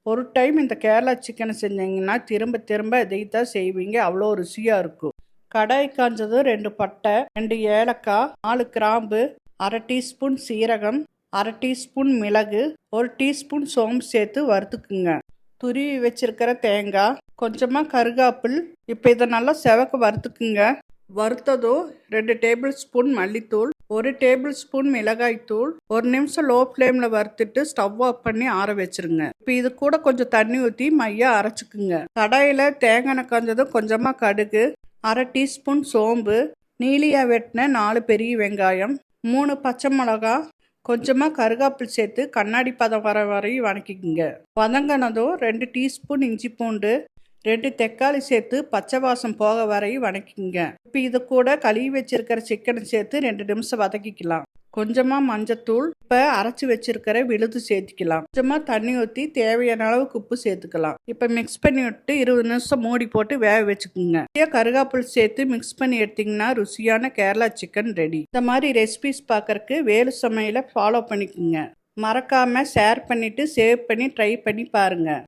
ஒரு டைம் இந்த கேரளா சிக்கனை செஞ்சீங்கன்னா திரும்ப திரும்ப இதை தான் செய்வீங்க, அவ்வளோ ருசியாக இருக்கும். கடாய் காஞ்சதும் 2 பட்டை, 2 ஏலக்காய், 4 கிராம்பு, அரை டீஸ்பூன் சீரகம், அரை டீஸ்பூன் மிளகு, 1 டீஸ்பூன் சோம்பு சேர்த்து வறுத்துக்குங்க. துருவி வச்சிருக்கிற தேங்காய், கொஞ்சமாக கருகாப்பில். இப்போ இதை நல்லா செவக்க வறுத்துக்குங்க. வறுத்ததும் 2 டேபிள் ஸ்பூன் மல்லித்தூள், 1 டேபிள் ஸ்பூன் மிளகாய் தூள், 1 நிமிஷம் லோ ஃப்ளேமில் வறுத்துட்டு ஸ்டவ் ஆஃப் பண்ணி ஆற வச்சிருங்க. இப்போ இது கூட கொஞ்சம் தண்ணி ஊற்றி மையா அரைச்சிக்குங்க. கடாயில் தேங்காய் காஞ்சதும் கொஞ்சமாக கடுகு, அரை டீஸ்பூன் சோம்பு, நீலியாக வெட்டின 4 பெரிய வெங்காயம், 3 பச்சை மிளகா, கொஞ்சமாக கருகாப்பில் சேர்த்து கண்ணாடி பதம் வர வரையும் வதக்கிக்குங்க. வதங்கினதும் 2 டீஸ்பூன் இஞ்சி பூண்டு, 2 தக்காளி சேர்த்து பச்சை வாசம் போக வரையும் வதக்கிங்க. இப்போ இது கூட கழுவி வச்சிருக்கிற சிக்கனை சேர்த்து 2 நிமிஷம் வதக்கிக்கலாம். கொஞ்சமாக மஞ்சத்தூள், இப்போ அரைச்சி வச்சிருக்கிற விழுது சேர்த்துக்கலாம். கொஞ்சமாக தண்ணி ஊற்றி தேவையான அளவுக்கு உப்பு சேர்த்துக்கலாம். இப்போ மிக்ஸ் பண்ணி விட்டு 20 நிமிஷம் மூடி போட்டு வேக வச்சுக்கோங்க. கருகாப்பில் சேர்த்து மிக்ஸ் பண்ணி எடுத்தீங்கன்னா ருசியான கேரளா சிக்கன் ரெடி. இந்த மாதிரி ரெசிபிஸ் பார்க்கறக்கு வேலு சமையலை ஃபாலோ பண்ணிக்கோங்க. மறக்காமல் ஷேர் பண்ணிவிட்டு சேவ் பண்ணி ட்ரை பண்ணி பாருங்கள்.